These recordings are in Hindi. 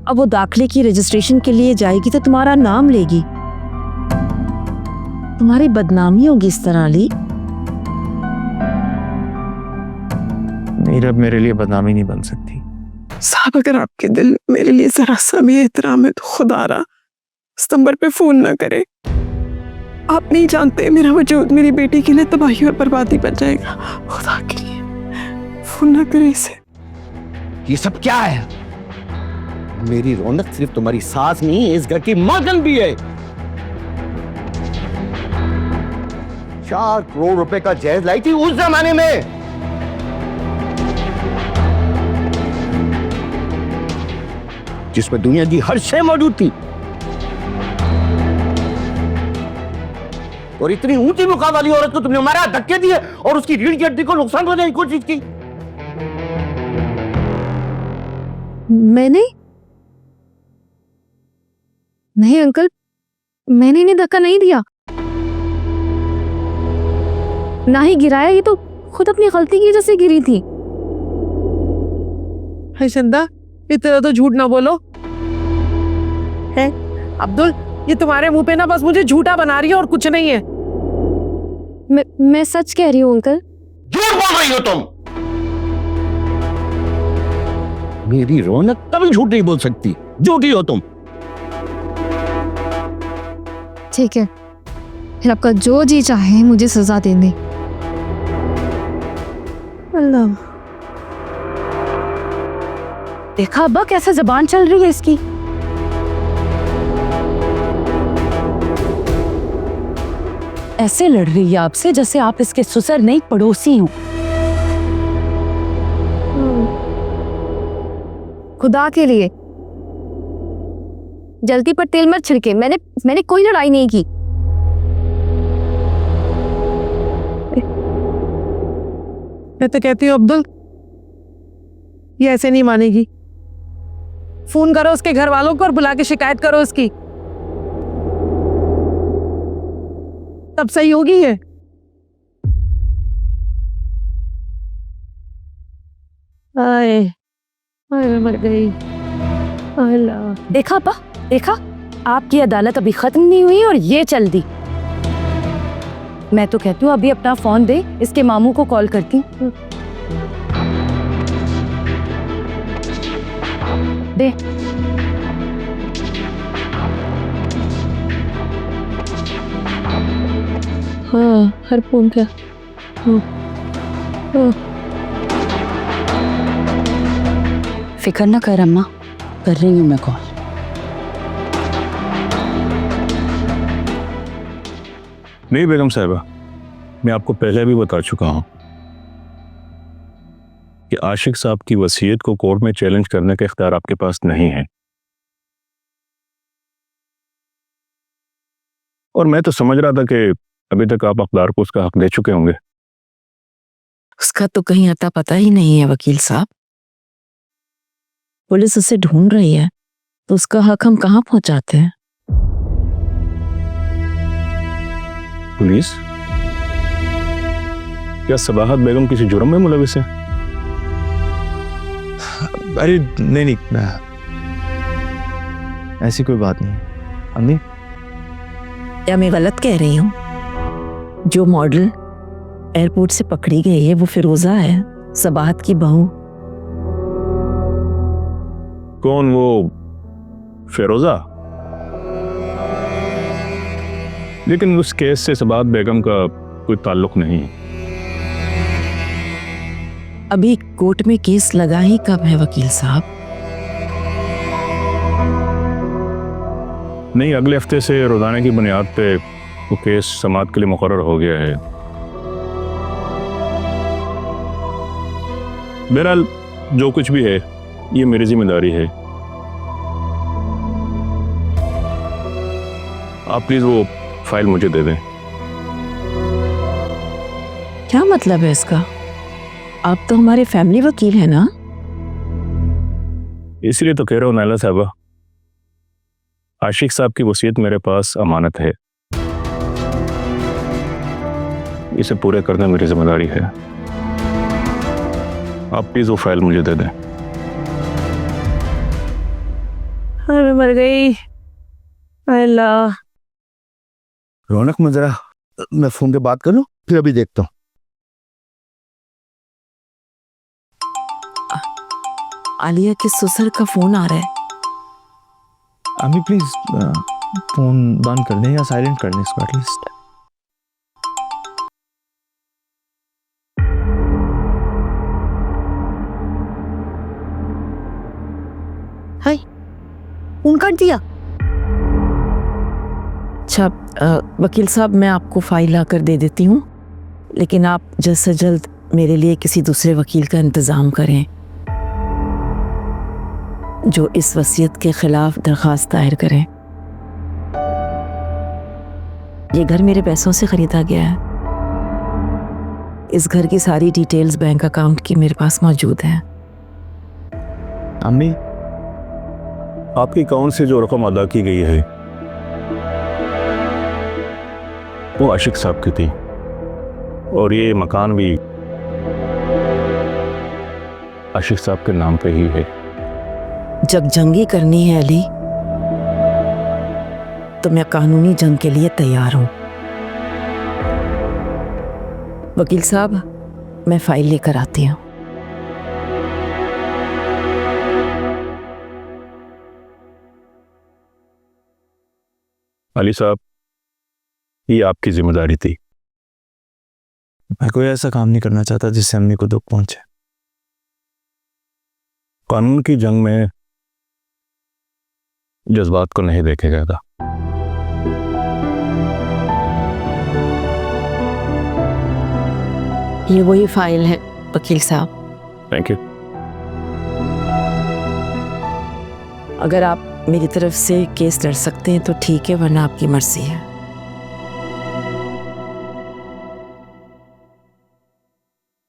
अब वो दाखिले की रजिस्ट्रेशन के लिए जाएगी तो तुम्हारा नाम लेगी, तुम्हारी बदनामी होगी इस तरह अली। नहीं रब, मेरे लिए बदनामी नहीं बन सकती। साहब अगर आपके दिल में मेरे लिए जरा सा भी एहतराम है तो खुदा रहा इस नंबर पे फोन ना करे। आप नहीं जानते मेरा वजूद मेरी बेटी के लिए तबाही और बर्बादी बन जाएगा। खुदा के लिए फोन ना करे इसे। ये सब क्या है? मेरी रौनक सिर्फ तुम्हारी सास नहीं, इस घर की मालकिन भी है। 4 करोड़ रुपए का जहेज लाई थी उस जमाने में। जिसमें दुनिया की हर शय मौजूद थी, और इतनी ऊंची मुकाम वाली औरत को तुमने मारा, धक्के दिए और उसकी रीढ़ की हड्डी को नुकसान पहुंचाने की कोशिश की। मैंने नहीं अंकल, मैंने इन्हें धक्का नहीं दिया, ना ही गिराया। ये तो खुद अपनी गलती की वजह से गिरी थी। है चंदा, इतना तो झूठ ना बोलो। है अब्दुल, ये तुम्हारे मुंह पे ना बस मुझे झूठा बना रही है और कुछ नहीं है। मैं सच कह रही हूँ अंकल। झूठ बोल रही हो तुम। मेरी रौनक कभी झूठ नहीं बोल सकती, झूठी हो तुम। ठीक है, फिर आपका जो जी चाहे मुझे सजा दे दे। अल्लाह, देखा अब्बा कैसे जबान चल रही है इसकी। ऐसे लड़ रही है आपसे जैसे आप इसके ससुर नहीं पड़ोसी हो। खुदा के लिए जल्दी पर तेल मत छिड़के। मैंने कोई लड़ाई नहीं की। मैं तो कहती हूँ अब्दुल, ये ऐसे नहीं मानेगी। फोन करो उसके घर वालों को और बुला के शिकायत करो उसकी, तब सही होगी ये। आए, मैं मर गई। अल्लाह। देखा अब्बा, देखा आपकी अदालत अभी खत्म नहीं हुई और ये चल दी। मैं तो कहती हूँ अभी अपना फोन दे, इसके मामू को कॉल करती हूँ। दे। हाँ, हर फोन का। फिक्र ना कर अम्मा, कर रही हूँ मैं कॉल। नहीं बेगम साहिबा, मैं आपको पहले भी बता चुका हूं कि आशिक साहब की वसीयत को कोर्ट में चैलेंज करने का इख्तियार आपके पास नहीं है। और मैं तो समझ रहा था कि अभी तक आप अखबार को उसका हक दे चुके होंगे। उसका तो कहीं अता पता ही नहीं है वकील साहब। पुलिस उसे ढूंढ रही है तो उसका हक हम कहाँ पहुंचाते हैं? पुलिस? क्या सबाहत बेगम किसी जुर्म में मुलविस है? अरे नहीं, ऐसी कोई बात नहीं। अम्मी, क्या मैं गलत कह रही हूँ? जो मॉडल एयरपोर्ट से पकड़ी गई है वो फिरोजा है, सबाहत की बहू। कौन वो फिरोजा? लेकिन उस केस से सबाहत बेगम का कोई ताल्लुक नहीं है। अभी कोर्ट में केस लगा ही कब है वकील साहब? नहीं, अगले हफ्ते से रोजाना की बुनियाद पे वो केस समाअत के लिए मुकर्रर हो गया है। बहरहाल जो कुछ भी है ये मेरी जिम्मेदारी है। आप प्लीज वो फाइल मुझे दे दें। क्या मतलब है इसका? आप तो हमारे फैमिली वकील हैं ना? इसलिए तो कह रहा हूँ नायला साहबा, आशिक साहब की वसीयत मेरे पास अमानत है, इसे पूरे करना मेरी जिम्मेदारी है। आप प्लीज वो फाइल मुझे दे दें। मैं मर गई। अल्लाह। रौनक मैं फोन पे बात कर लूं, फिर अभी देखता हूँ। आलिया के ससुर का फोन आ रहा है। अम्मी प्लीज फोन बंद कर दें या साइलेंट कर दें इसको एटलीस्ट। हाय, फोन काट दिया। अच्छा वकील साहब, मैं आपको फाइल आकर दे देती हूँ, लेकिन आप जल्द से जल्द मेरे लिए किसी दूसरे वकील का इंतज़ाम करें जो इस वसीयत के खिलाफ दरख्वास्त दायर करें। ये घर मेरे पैसों से खरीदा गया है। इस घर की सारी डिटेल्स बैंक अकाउंट की मेरे पास मौजूद हैं। अम्मी आपके अकाउंट से जो रकम अदा की गई है वो आशिक साहब की थी, और ये मकान भी आशिक साहब के नाम पे ही है। जब जंगी करनी है अली, तो मैं कानूनी जंग के लिए तैयार हूं। वकील साहब, मैं फाइल लेकर आती हूं। अली साहब, ये आपकी जिम्मेदारी थी। मैं कोई ऐसा काम नहीं करना चाहता जिससे अम्मी को दुख पहुंचे। कानून की जंग में जज्बात को नहीं देखा गया था। ये वही फाइल है वकील साहब। Thank you. अगर आप मेरी तरफ से केस लड़ सकते हैं तो ठीक है, वरना आपकी मर्जी है।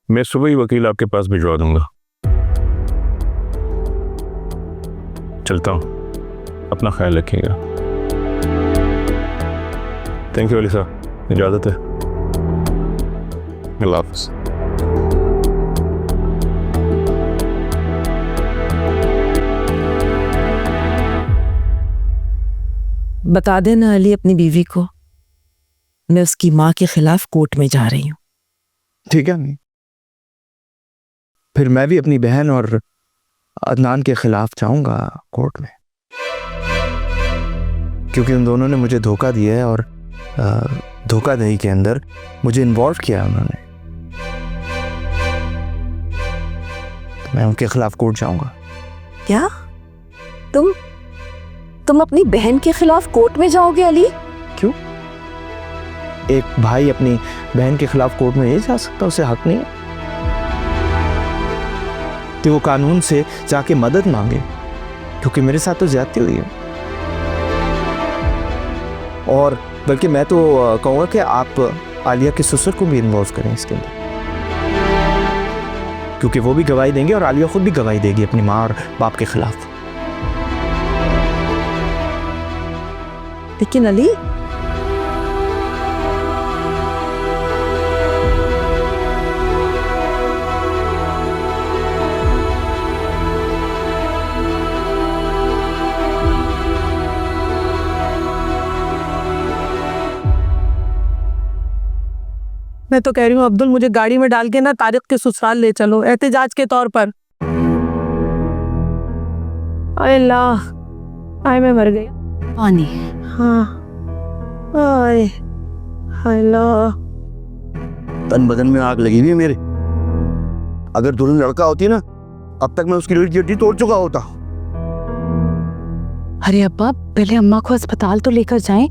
मैं सुबह ही वकील आपके पास भिजवा दूंगा। चलता हूं, अपना ख्याल रखिएगा। थैंक यू अली साहब, इजाजत है। अल्लाह हाफ़िज़। बता देना अली अपनी बीवी को, मैं उसकी माँ के खिलाफ कोर्ट में जा रही हूँ। ठीक है अम्मी। फिर मैं भी अपनी बहन और अदनान के खिलाफ जाऊंगा कोर्ट में, क्योंकि उन दोनों ने मुझे धोखा दिया है और धोखाधड़ी के अंदर मुझे इन्वॉल्व किया उन्होंने। तो मैं उनके खिलाफ कोर्ट जाऊंगा। क्या तुम अपनी बहन के खिलाफ कोर्ट में जाओगे अली? क्यों? एक भाई अपनी बहन के खिलाफ कोर्ट में नहीं जा सकता? उसे हक नहीं है कि वो कानून से जाके मदद मांगे, क्योंकि मेरे साथ तो ज्यादती हुई है। और बल्कि मैं तो कहूँगा कि आप आलिया के ससुर को भी इन्वॉल्व करें इसके अंदर, क्योंकि वो भी गवाही देंगे और आलिया खुद भी गवाही देगी अपनी माँ और बाप के खिलाफ। लेकिन अली, मैं तो कह रही हूँ अब्दुल, मुझे गाड़ी में डाल के ना तारिक के ससुराल ले चलो, एहतिजाज के तौर पर। अल्लाह, आए मैं मर गई। पानी। हाँ, आए अल्लाह। तन बदन में आग लगी हुई है मेरे। अगर दुल्हन लड़का होती ना, अब तक मैं उसकी रीढ़ की हड्डी तोड़ चुका होता। अरे अब्बा, पहले अम्मा को अस्पताल तो लेकर जाएं,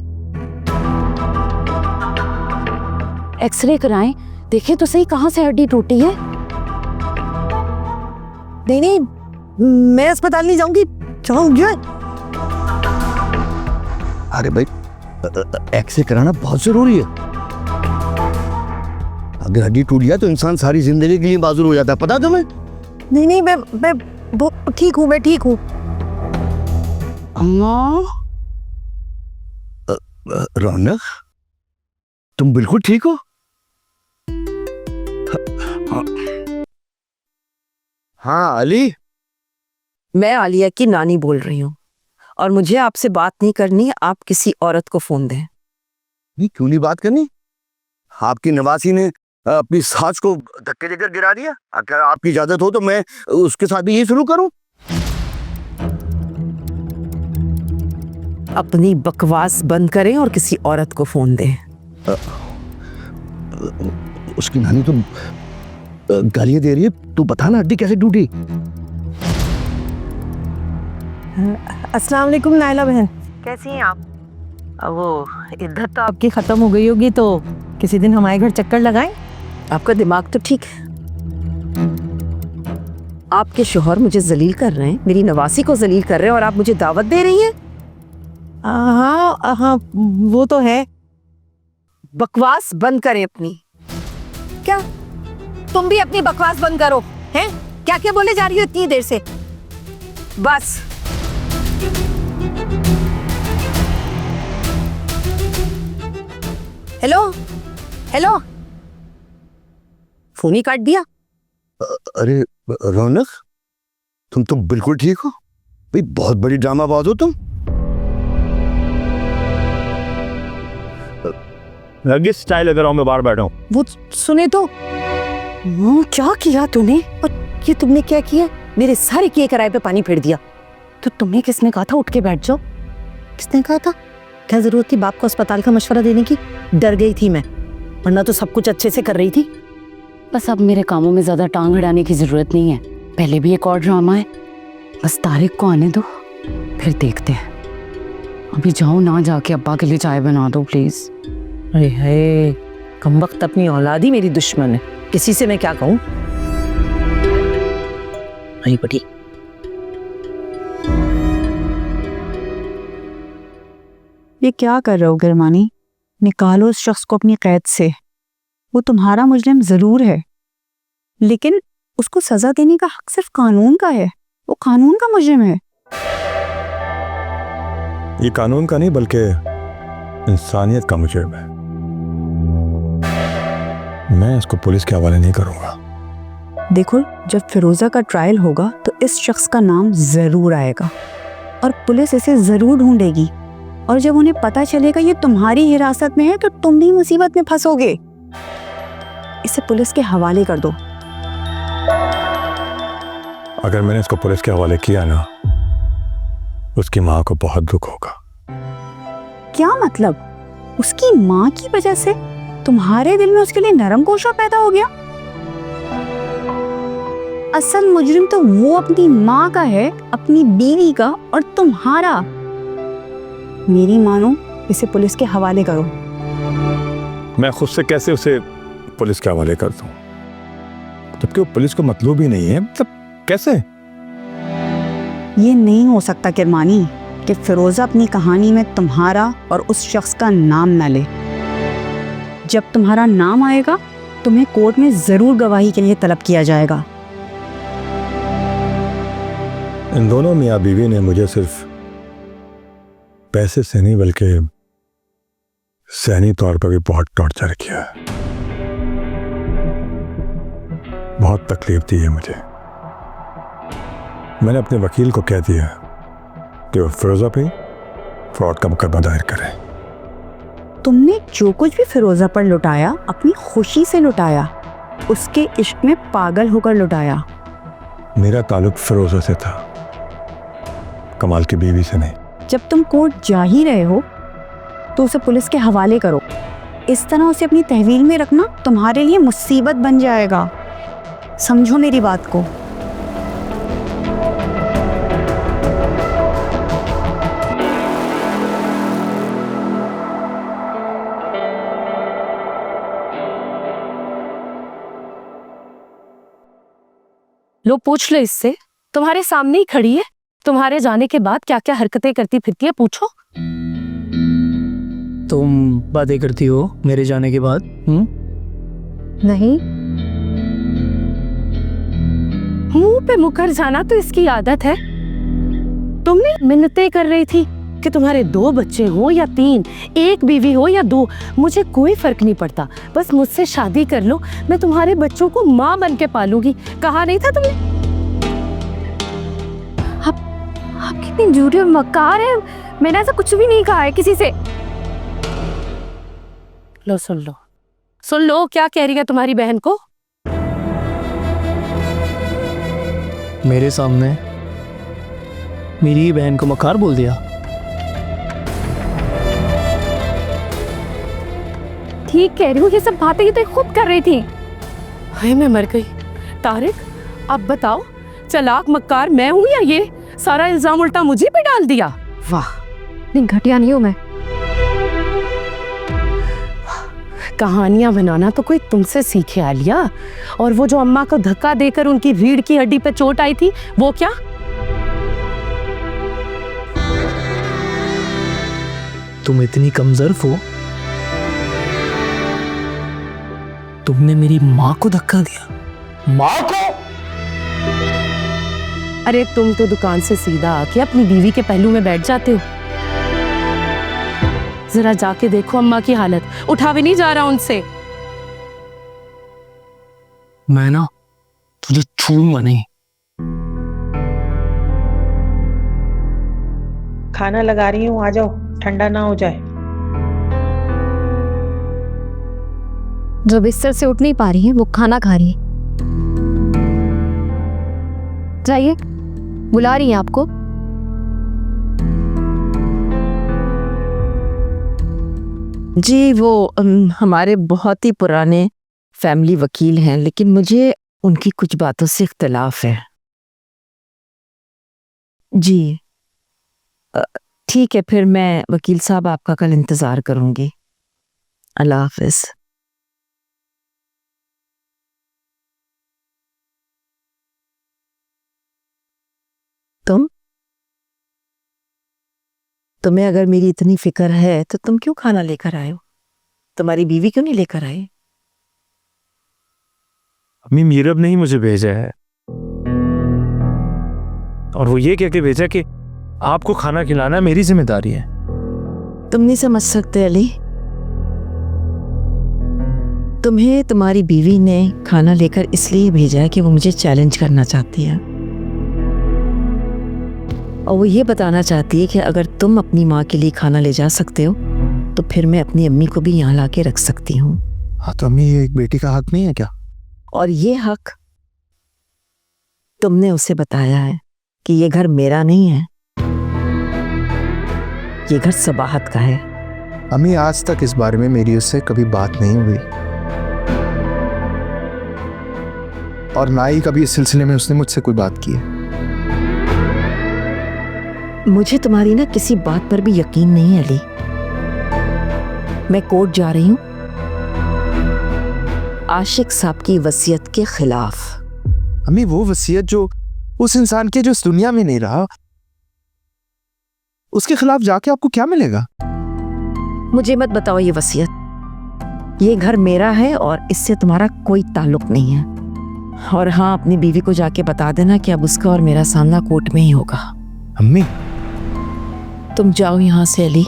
एक्सरे कराएं, देखें तो सही कहाँ से हड्डी टूटी है। नहीं, मैं अस्पताल नहीं जाऊंगी। अरे भाई, एक्सरे कराना बहुत जरूरी है। अगर हड्डी टूट गया तो इंसान सारी जिंदगी के लिए माजूर हो जाता है, पता तुम्हें? नहीं, मैं ठीक हूँ, मैं ठीक हूँ। अम्मा, रौनक, तुम बिल्कुल ठीक हो? हाँ अली, मैं आलिया की नानी बोल रही हूँ, और मुझे आपसे बात नहीं करनी, आप किसी औरत को फोन दें। नहीं, क्यों नहीं बात करनी? आपकी नवासी ने अपनी सास को धक्के देकर गिरा दिया। अगर आपकी इजाजत हो तो मैं उसके साथ भी यही शुरू करूं। अपनी बकवास बंद करें और किसी औरत को फोन दें। उसकी नानी तो गालियां दे रही है, तू बता ना हड्डी कैसे टूटी? अस्सलाम वालेकुम नाइला बहन, कैसी हैं आप? वो इद्दत तो आपकी खत्म हो गई होगी, तो किसी दिन हमारे घर चक्कर लगाएं। आपका दिमाग तो ठीक है। आपके शोहर मुझे जलील कर रहे हैं, मेरी नवासी को जलील कर रहे हैं, और आप मुझे दावत दे रही हैं? हाँ हाँ, वो तो है। बकवास बंद करें अपनी। क्या तुम भी अपनी बकवास बंद करो? हैं क्या क्या बोले जा रही हो इतनी देर से? बस। हेलो हेलो, फोन ही काट दिया। अरे रौनक, तुम तो बिल्कुल ठीक हो भाई, बहुत बड़ी ड्रामाबाज हो तुम। नरगिस, चाय लेकर आओ, मैं बाहर बैठा हूँ। वो सुने तो। क्या किया तूने? और ये तुमने क्या किया? मेरे सारे किए कराए पे पानी फेर दिया। तो तुम्हें किसने कहा था उठ के बैठ जाओ? किसने कहा था? क्या जरूरत थी बाप को अस्पताल का मशवरा देने की? डर गई थी मैं, वरना तो सब कुछ अच्छे से कर रही थी। बस अब मेरे कामों में ज्यादा टांग अड़ाने की जरूरत नहीं है। पहले भी एक और ड्रामा है, बस तारिक को आने दो, फिर देखते हैं। अभी जाओ ना, जाके अब्बा के लिए चाय बना दो प्लीज। अरे है, कमबख्त अपनी औलाद ही मेरी दुश्मन है, किसी से मैं क्या कहूँ। नहीं पटी। ये क्या कर रहे हो गिरमानी? निकालो उस शख्स को अपनी कैद से। वो तुम्हारा मुजरिम जरूर है, लेकिन उसको सजा देने का हक सिर्फ कानून का है। वो कानून का मुजरिम है। ये कानून का नहीं बल्कि इंसानियत का मुजरिम है। मैं इसको पुलिस के हवाले नहीं करूंगा। देखो, जब फिरोजा का ट्रायल होगा तो इस शख्स का नाम जरूर आएगा और पुलिस इसे जरूर ढूंढेगी, और जब उन्हें पता चलेगा ये तुम्हारी हिरासत में है तो तुम भी मुसीबत में फंसोगे। इसे पुलिस के हवाले कर दो। अगर मैंने इसको पुलिस के हवाले किया ना, उसकी माँ को बहुत दुख होगा। क्या मतलब? उसकी माँ की वजह से तुम्हारे दिल में उसके लिए नरम गोशा पैदा हो गया? असल मुजरिम तो वो अपनी माँ का है, अपनी बीवी का, और तुम्हारा। मेरी मानो, इसे पुलिस के हवाले करो। मैं खुद से कैसे उसे पुलिस के हवाले कर दूं, जबकि वो पुलिस को मतलूब ही नहीं है? मतलब कैसे? ये नहीं हो सकता किरमानी कि फिरोजा अपनी कहानी में तुम्हारा और उस शख्स का नाम न ले। जब तुम्हारा नाम आएगा तुम्हें कोर्ट में जरूर गवाही के लिए तलब किया जाएगा। इन दोनों मियाँ बीवी ने मुझे सिर्फ पैसे से नहीं बल्कि सहनी तौर पर भी बहुत टॉर्चर किया है। बहुत तकलीफ दी है मुझे। मैंने अपने वकील को कह दिया कि वो फिरोजा पे फ्रॉड का मुकदमा दायर करे। तुमने जो कुछ भी फिरोजा पर लुटाया अपनी खुशी से लुटाया, उसके इश्क में पागल होकर लुटाया। मेरा ताल्लुक फिरोजा से था, कमाल की बीवी से नहीं। जब तुम कोर्ट जा ही रहे हो तो उसे पुलिस के हवाले करो। इस तरह उसे अपनी तहवील में रखना तुम्हारे लिए मुसीबत बन जाएगा। समझो मेरी बात को। लो पूछ लो इससे, तुम्हारे सामने ही खड़ी है। तुम्हारे जाने के बाद क्या क्या हरकतें करती फिरती है, पूछो। तुम बातें करती हो मेरे जाने के बाद? नहीं, मुंह पे मुकर जाना तो इसकी आदत है। तुमने मिन्नतें कर रही थी कि तुम्हारे 2 बच्चे हो या 3, 1 बीवी हो या 2, मुझे कोई फर्क नहीं पड़ता, बस मुझसे शादी कर लो, मैं तुम्हारे बच्चों को माँ बन के पालूंगी। कहा नहीं था तुमने? आप कितनी झूठी और मक्कार है। मैंने ऐसा कुछ भी नहीं कहा है किसी से। लो सुन लो क्या कह रही है तुम्हारी बहन को। मेरे सामने मेरी ही बहन को मक्कार बोल दिया। ठीक कह रही हूँ, ये सब बातें ये तो खुद कर रही थी। हाय मैं मर गई। तारिक अब बताओ, चालाक मक्कार मैं हूँ या ये? सारा इल्जाम उल्टा मुझे पे डाल दिया। वाह, नहीं घटिया नहीं हूँ मैं। कहानियां बनाना तो कोई तुमसे सीखे आलिया। और वो जो अम्मा को धक्का देकर उनकी रीढ़ की हड्डी पे चोट आई थी, वो क्या? तुम इतनी कमजोर हो, तुमने मेरी माँ को धक्का दिया। माँ को? अरे तुम तो दुकान से सीधा आके अपनी बीवी के पहलू में बैठ जाते हो। जरा जाके देखो अम्मा की हालत, उठा भी नहीं जा रहा उनसे। मैं ना तुझे छूऊंगा नहीं। खाना लगा रही हूँ, आ जाओ, ठंडा ना हो जाए। जो बिस्तर से उठ नहीं पा रही है वो खाना खा रही है। जाइए, बुला रही है आपको। जी वो हमारे बहुत ही पुराने फैमिली वकील हैं, लेकिन मुझे उनकी कुछ बातों से इख्तलाफ है। जी ठीक है, फिर मैं वकील साहब आपका कल इंतज़ार करूंगी। अल्लाह हाफिज। तुम्हें अगर मेरी इतनी फिक्र है तो तुम क्यों खाना लेकर आए हो? तुम्हारी बीवी क्यों नहीं लेकर आई? अम्मी मीरब ने ही मुझे भेजा है, और वो ये कह के भेजा कि आपको खाना खिलाना मेरी जिम्मेदारी है। तुम नहीं समझ सकते अली, तुम्हें तुम्हारी बीवी ने खाना लेकर इसलिए भेजा है कि वो मुझे चैलेंज करना चाहती है, और वो ये बताना चाहती है कि अगर तुम अपनी माँ के लिए खाना ले जा सकते हो तो फिर मैं अपनी अम्मी को भी यहाँ ला के रख सकती हूँ। हाँ तो अम्मी, ये एक बेटी का हक नहीं है क्या? और ये हक तुमने उसे बताया है कि ये घर मेरा नहीं है, ये घर सबाहत का है। अम्मी आज तक इस बारे में मेरी उससे कभी बात नहीं हुई, और ना ही कभी इस सिलसिले में उसने मुझसे कोई बात की है। मुझे तुम्हारी ना किसी बात पर भी यकीन नहीं अली। मैं कोर्ट जा रही हूँ आशिक साहब की वसीयत के खिलाफ। अम्मी वो वसीयत जो उस इंसान के जो इस दुनिया में नहीं रहा, उसके खिलाफ जाके आपको क्या मिलेगा? मुझे मत बताओ ये वसीयत। ये घर मेरा है और इससे तुम्हारा कोई ताल्लुक नहीं है। और हाँ, अपनी बीवी को जाके बता देना कि अब उसका और मेरा सामना कोर्ट में ही होगा। अम्मी तुम जाओ यहाँ से अली,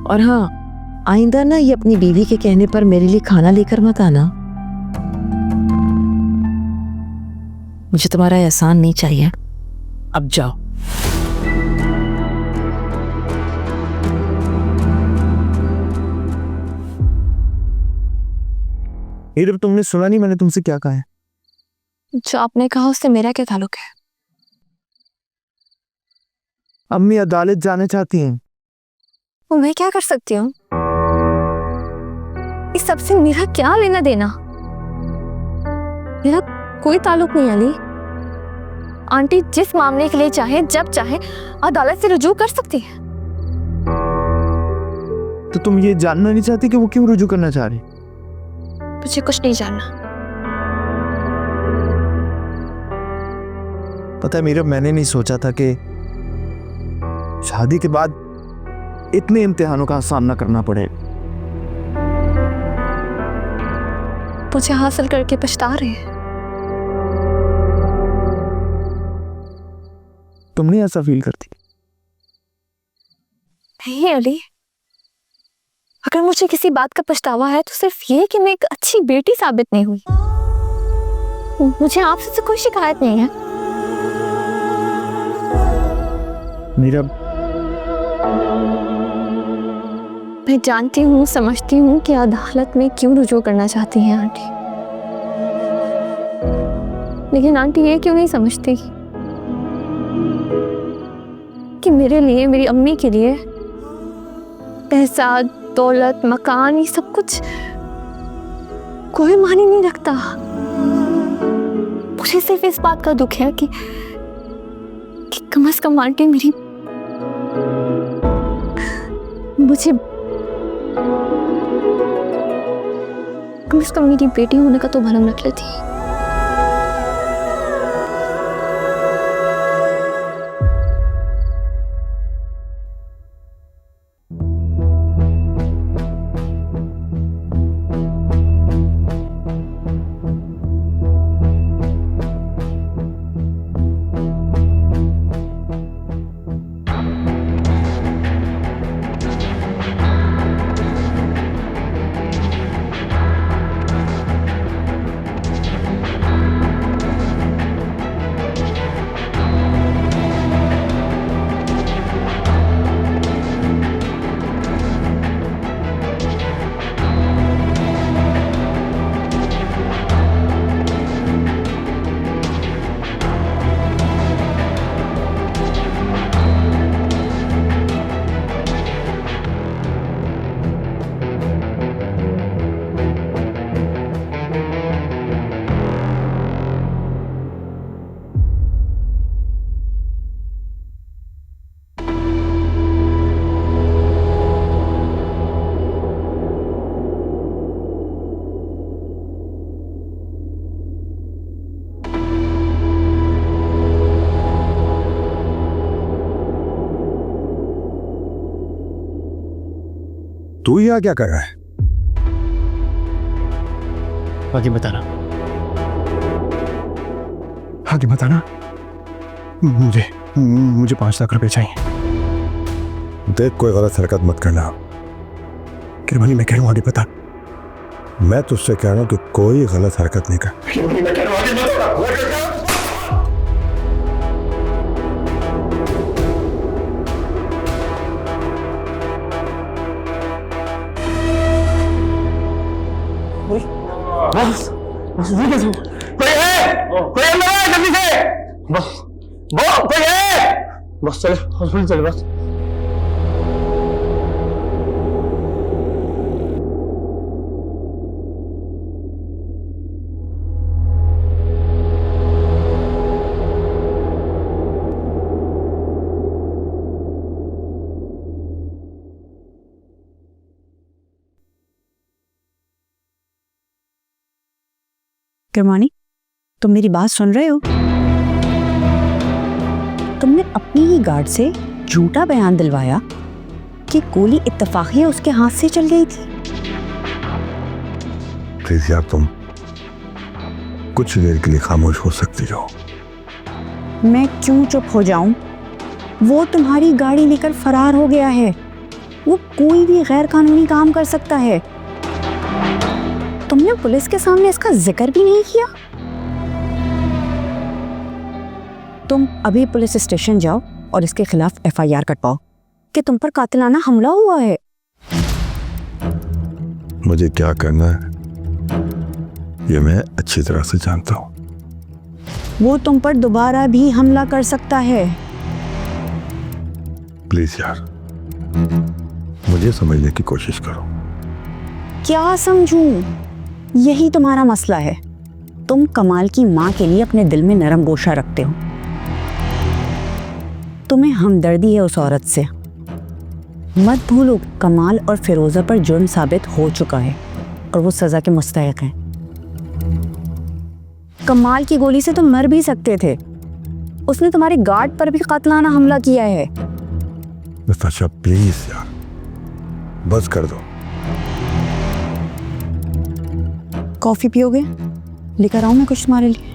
और हाँ, आइंदा ना ये अपनी बीवी के कहने पर मेरे लिए खाना लेकर मत आना। मुझे तुम्हारा एहसान नहीं चाहिए। अब जाओ। हीरब, तुमने सुना नहीं मैंने तुमसे क्या कहा है? जो आपने कहा उससे मेरा क्या ताल्लुक है? अम्मी अदालत जाना चाहती हैं। वो मैं क्या कर सकती हूँ? इस सबसे मेरा क्या लेना देना? मेरा कोई ताल्लुक नहीं अली। आंटी जिस मामले के लिए चाहे जब चाहे अदालत से रुजू कर सकती है। तो तुम ये जानना नहीं चाहती कि वो क्यों रुजू करना चाह रही? मुझे कुछ नहीं जानना। पता है मीरब, मैंने नहीं सोचा था कि शादी के बाद इतने इम्तिहानों का सामना करना पड़े। मुझे हासिल करके पछता रहे हैं। तुम नहीं ऐसा फील करती? नहीं अली, अगर मुझे किसी बात का पछतावा है तो सिर्फ ये कि मैं एक अच्छी बेटी साबित नहीं हुई। मुझे आपसे तो कोई शिकायत नहीं है। मीरा, मैं जानती हूँ, समझती हूँ कि अदालत में क्यों रुजू करना चाहती हैं आंटी, लेकिन आंटी ये क्यों नहीं समझती कि मेरे लिए, मेरी अम्मी के लिए पैसा, दौलत, मकान, ये सब कुछ कोई मायने नहीं रखता। मुझे सिर्फ इस बात का दुख है कि कम से कम आंटी मुझे कम से कम मेरी बेटी होने का तो भरम रख लेती। तू यहाँ क्या कर रहा है? आगे बताना, आगे बताना। मुझे 5 लाख रुपए चाहिए। देख, कोई गलत हरकत मत करना। किरमानी, मैं कह रहा हूँ आगे बता। मैं तुझसे कह रहा हूँ कि कोई गलत हरकत नहीं कर। कोई अंदर है, जल्दी से। बस कोई है। बस चले, हॉस्पिटल चले बस। किरमानी, तुम मेरी बात सुन रहे हो? तुमने अपनी ही गार्ड से झूठा बयान दिलवाया कि गोली इत्तफाक़िया उसके हाथ से चल गई थी। प्लीज यार, तुम कुछ देर के लिए खामोश हो सकती हो। मैं क्यों चुप हो जाऊं? वो तुम्हारी गाड़ी लेकर फरार हो गया है। वो कोई भी गैर कानूनी काम कर सकता है। तुमने पुलिस के सामने इसका जिक्र भी नहीं किया। तुम अभी पुलिस स्टेशन जाओ और इसके खिलाफ FIR कटवाओ कि तुम पर कातिलाना हमला हुआ है। मुझे क्या करना है ये मैं अच्छी तरह से जानता हूँ। वो तुम पर दोबारा भी हमला कर सकता है। प्लीज यार, मुझे समझने की कोशिश करो। क्या समझूं? यही तुम्हारा मसला है। तुम कमाल की माँ के लिए अपने दिल में नरम गोशा रखते हो। तुम्हें हमदर्दी है उस औरत से। मत भूलो, कमाल और फिरोजा पर जुर्म साबित हो चुका है और वो सजा के मुस्तहिक हैं। कमाल की गोली से तुम मर भी सकते थे। उसने तुम्हारे गार्ड पर भी कातिलाना हमला किया है। नताशा, प्लीज यार, बस कर दो। कॉफी पियोगे? लेकर आऊं मैं कुछ तुम्हारे लिए?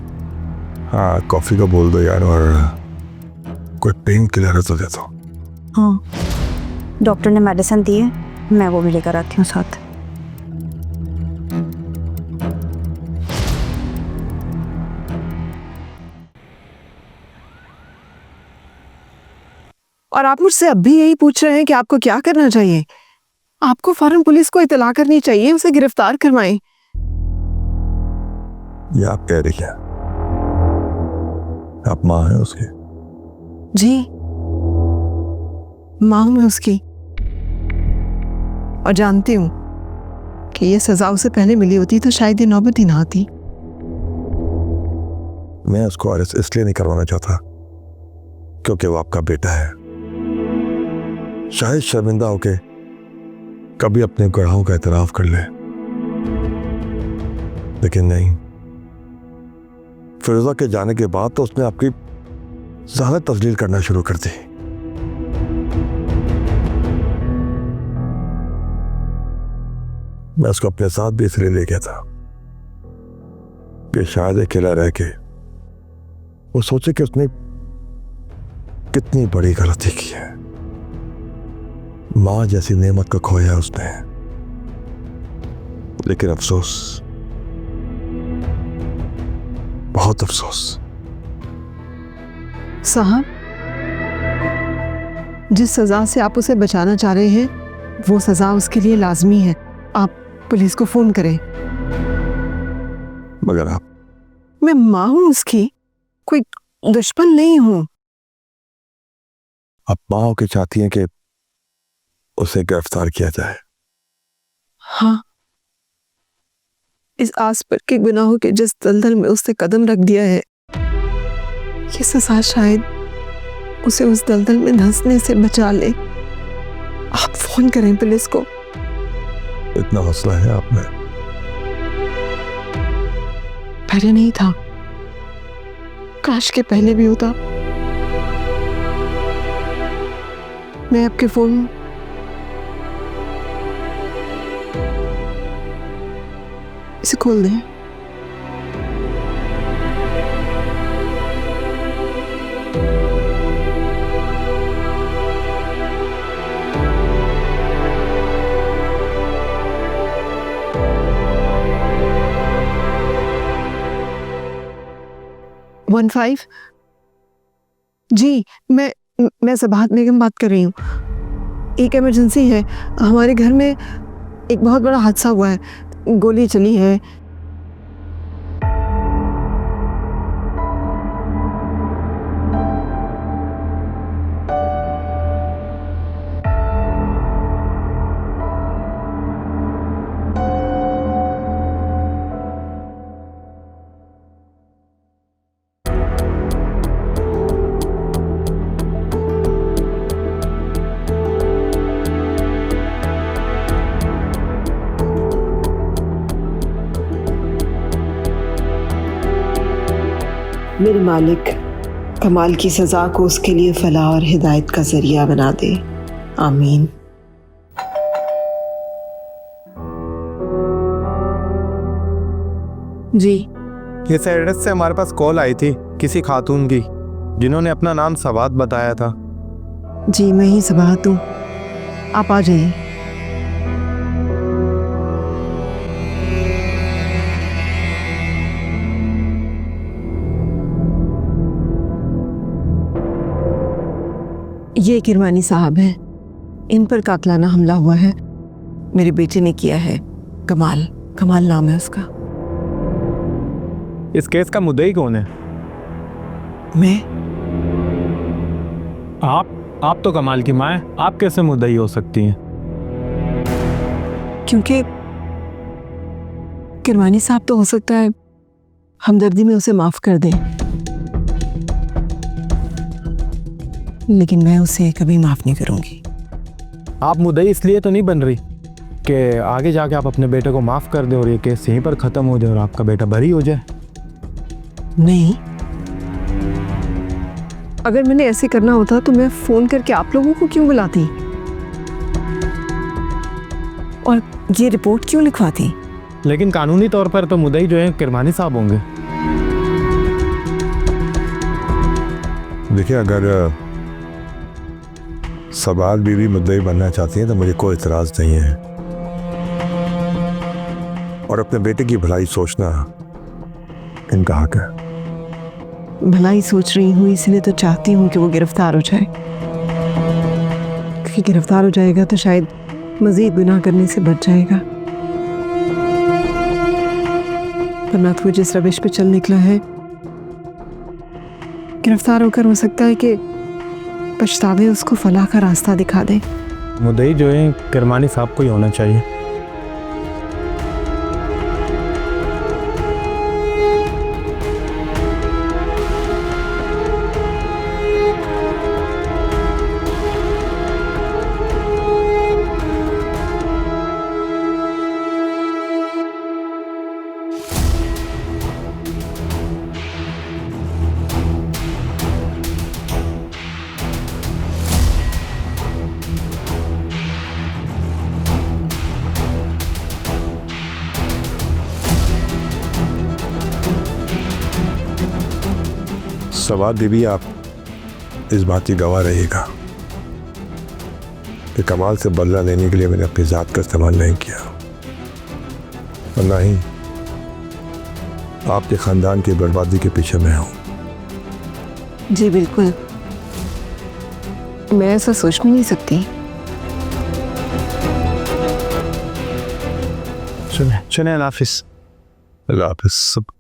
हाँ, कॉफी का बोल दो यार, और कोई पेन किलर तो दे दो। हाँ, डॉक्टर ने मेडिसिन दी है, मैं वो भी लेकर आती हूँ साथ। और आप मुझसे अब भी यही पूछ रहे हैं कि आपको क्या करना चाहिए? आपको फौरन पुलिस को इत्तला करनी चाहिए, उसे गिरफ्तार करवाएं। ये आप कह रही हैं? आप माँ हैं उसकी? जी, माँ हूं मैं उसकी, और जानती हूं कि ये सजा उसे पहले मिली होती तो शायद ये नौबत ही ना आती। मैं उसको अरेस्ट इसलिए नहीं करवाना चाहता क्योंकि वो आपका बेटा है। शायद शर्मिंदा होके कभी अपने गुनाहों का एतराफ कर ले, लेकिन नहीं, फिरोजा के जाने के बाद तो उसने आपकी ज्यादा तजलील करना शुरू कर दी। मैं उसको अपने साथ भी इसलिए ले गया था कि शायद अकेला रह के वो सोचे कि उसने कितनी बड़ी गलती की है। मां जैसी नेमत को खोया उसने, लेकिन अफसोस, बहुत अफसोस। साहब, जिस सजा से आप उसे बचाना चाह रहे हैं वो सजा उसके लिए लाजमी है। आप पुलिस को फोन करें। मगर आप, मैं माँ हूं उसकी, कोई दुश्मन नहीं हूं। आप मां के चाहती हैं कि उसे गिरफ्तार किया जाए? हाँ, इस आस पर के गुनाहों के जिस दलदल में उसने कदम रख दिया है, ये सजा शायद उसे उस दलदल में धंसने से बचा ले। आप फोन करें पुलिस को। इतना हौसला है आप में? पहले नहीं था, काश के पहले भी होता। मैं आपके फोन इसे खोल दें। वन 5 जी, मैं सबाहत बेगम बात कर रही हूँ। एक इमरजेंसी है, हमारे घर में एक बहुत बड़ा हादसा हुआ है, गोली चली है। मेरे मालिक कमाल की सज़ा को उसके लिए फलाह और हिदायत का जरिया बना दे। आमीन। जी, इस एड्रेस से हमारे पास कॉल आई थी किसी खातून की, जिन्होंने अपना नाम सवाद बताया था। जी, मैं ही सबाहत हूँ, आप आ जाइए। ये किरमानी साहब हैं, इन पर कातलाना हमला हुआ है, मेरे बेटे ने किया है। कमाल नाम है उसका। इस केस का मुद्दई कौन है? मैं। आप तो कमाल की माँ हैं, आप कैसे मुद्दई हो सकती हैं? क्योंकि किरमानी साहब तो हो सकता है हमदर्दी में उसे माफ कर दें, लेकिन मैं उसे कभी माफ नहीं करूंगी। आप मुद्दई इसलिए तो नहीं बन रही कि आगे जाके आप अपने बेटे को माफ कर दें और ये केस यहीं पर खत्म हो जाए और आपका बेटा बरी हो जाए? नहीं, अगर मैंने ऐसे करना होता तो मैं फोन करके आप लोगों को क्यों बुलाती और ये रिपोर्ट क्यों लिखवाती? लेकिन कानूनी तौर पर तो मुद्दई जो है किरमानी साहब होंगे। देखिए, अगर सबाल बीवी मुद्दई बनना चाहती हैं तो मुझे कोई इतराज नहीं है, और अपने बेटे की भलाई सोचना इनका हक है। भलाई सोच रही हूँ, इसलिए तो चाहती हूँ कि वो गिरफ्तार हो जाए। कि गिरफ्तार हो जाएगा तो शायद मजीद गुनाह करने से बच जाएगा, वरना तो वो जिस रविश पे चल निकला है, गिरफ्तार होकर हो सकता है कि पछतावे उसको फलाह का रास्ता दिखा दे। मुद्दई जो है करमानी साहब को ही होना चाहिए। सवाद बीबी, आप इस बात की गवाह रहिएगा कि कमाल से बदला लेने के लिए मैंने अपनी जात का इस्तेमाल नहीं किया, और ना ही आपके खानदान की बर्बादी के पीछे मैं हूं। जी बिल्कुल, मैं ऐसा सोच भी नहीं सकती। सुने अल्लाह हाफिज़। अल्लाह हाफिज़।